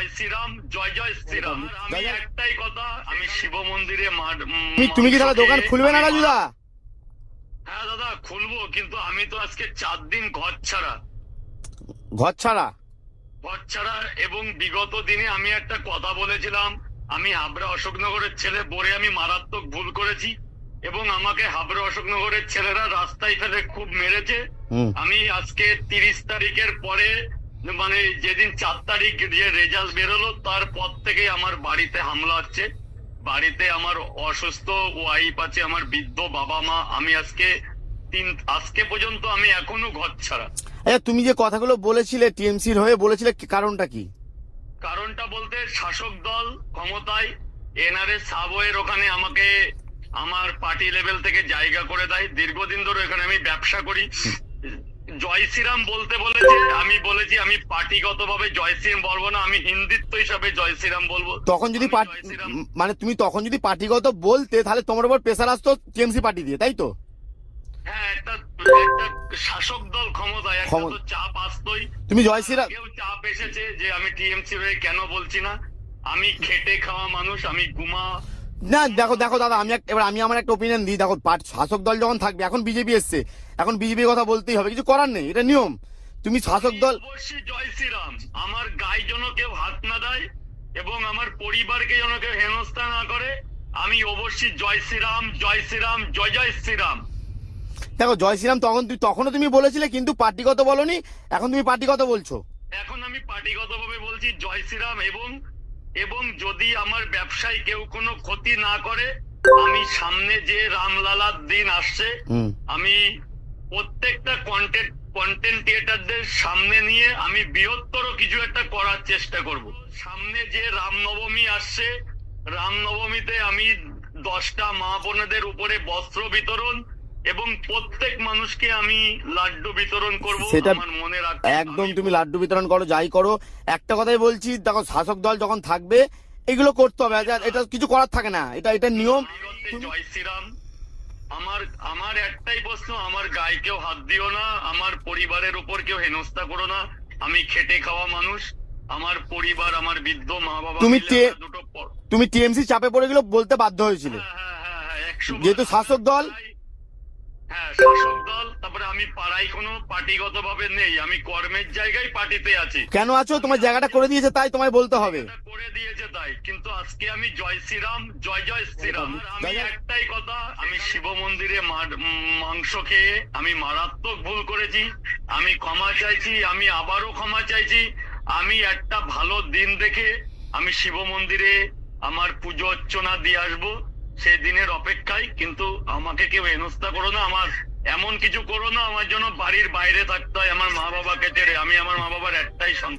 জয় শ্রীরাম, জয় জয় শ্রীরাম। আমি একটাই কথা, আমি শিব মন্দিরে তুমি কি তাহলে দোকান খুলবে না রাজুদা? হ্যাঁ দাদা খুলবো, কিন্তু আমি তো আজকে 4 দিন ঘর ছাড়া। এবং বিগত দিনে আমি একটা কথা বলেছিলাম, আমি হাবড়া অশোকনগরের ছেলে বলে আমি মারাত্মক ভুল করেছি, এবং আমাকে হাবড়া অশোকনগরের ছেলেরা রাস্তায় ফেলে খুব মেরেছে। আমি আজকে 30 তারিখের পরে, মানে যেদিন 4 তারিখ যে রেজাল্ট বেরোলো তারপর থেকে আমার বাড়িতে হামলা হচ্ছে। বাড়িতে আমার অসুস্থ ওয়াইফ আছে, আমার বৃদ্ধ বাবা মা। আমি আজকে পর্যন্ত আমি এখনো ঘর ছাড়া। তুমি যে কথাগুলো বলেছিলে টিএমসির হয়ে বলেছিলে, কারণটা কি? কারণটা বলতে, শাসক দল ক্ষমতায়, এনআরএস সাবওয়ের ওখানে আমাকে আমার পার্টি লেভেল থেকে জায়গা করে দেয়। দীর্ঘদিন ধরে এখানে আমি ব্যবসা করি। জয় শ্রীরাম বলতে বলেছে, আমি বলেছি আমি পার্টিগত ভাবে জয় শ্রীরাম বলবো না, আমি হিন্দুত্ব হিসাবে জয় শ্রীরাম বলবো। তখন যদি মানে তুমি তখন যদি পার্টিগত বলতে, তাহলে তোমার উপর প্রেসার আসতো টিএমসি পার্টি দিয়ে, তাই তো? হ্যাঁ, একটা শাসক দল ক্ষমতায়, একটা তো চাপ আসতোই। তুমি জয় শ্রীরাম, কেউ চাপ এসেছে যে আমি টিএমসি হয়ে কেন বলছি না। আমি খেটে খাওয়া মানুষ, আমি না দেখো দাদা, আমি আমার একটা ওপিনিয়ন দিই। দেখো, শাসক দল যখন থাকবে, এখন বিজেপি এসছে, এখন বিজেপির কথা বলতেই হবে, কিছু করার নেই, এটা নিয়ম। তুমি শাসক দল, অবশ্যই জয় শ্রীরাম। আমার গায়ে যেন কেউ হাত না দেয় এবং আমার পরিবারকে যেন কেউ হেনস্থা না করে। আমি অবশ্যই জয় শ্রীরাম, জয় শ্রীরাম, জয় জয় শ্রীরাম। দেখো জয় শ্রীরাম তখনও তুমি বলেছিলে, কিন্তু পার্টিগত বলনি, এখন তুমি পার্টিগত বলছো। এখন আমি পার্টিগত ভাবে বলছি জয় শ্রীরাম, এবং যদি আমার ব্যবসায় কেউ কোনো ক্ষতি না করে, আমি সামনে যে রামলালার দিন আসছে, আমি প্রত্যেকটা কন্টেন্ট ক্রিয়েটারদের সামনে নিয়ে আমি বৃহত্তর কিছু একটা করার চেষ্টা করব। সামনে যে রামনবমী আসছে, রামনবমীতে আমি 10টা মা বোনেদের উপরে বস্ত্র বিতরণ এবং প্রত্যেক মানুষকে আমি লাড্ডু বিতরণ করব। সেটা আমার মনে রাখতে একদম, তুমি লাড্ডু বিতরণ করো, যাই করো, একটা কথাই বলছি, দেখো শাসক দল যখন থাকবে এগুলো করতে হবে, এটা কিছু করার থাকে না, এটা নিয়ম। জয় শ্রীরাম। আমার একটাই প্রশ্ন, আমার গায়ে কেউ হাত দিও না, আমার পরিবারের উপর কেউ হেনস্থা করো না। আমি খেটে খাওয়া মানুষ, আমার পরিবার, আমার বৃদ্ধ মা বাবা। তুমি টিএমসি চাপে পড়ে গেলে বলতে বাধ্য হয়েছিল, যেহেতু শাসক দল। হ্যাঁ, শাসক দল। তারপরে আমি পাড়ায় কোনো পার্টিগত ভাবে নেই, আমি কর্মের জায়গায় পার্টিতে আছি। কেন আছো? তোমার জায়গাটা করে দিয়েছে, তাই তোমায় বলতে হবে। করে দিয়েছে তাই, কিন্তু আজকে আমি জয় শ্রীরাম, জয় জয় শ্রীরাম। আমি একটাই কথা, আমি শিব মন্দিরে মাংস খেয়ে আমি মারাত্মক ভুল করেছি। আমি ক্ষমা চাইছি, আমি আবারও ক্ষমা চাইছি। আমি একটা ভালো দিন দেখে আমি শিব মন্দিরে আমার পুজো অর্চনা দিয়ে আসবো, সেদিনের অপেক্ষায়। কিন্তু আমাকে কেউ হেনস্থা করো না, আমার এমন কিছু করো না আমার জন্য বাড়ির বাইরে থাকতে হয় আমার মা বাবাকে ছেড়ে। আমি আমার মা বাবার একটাই সন্তান।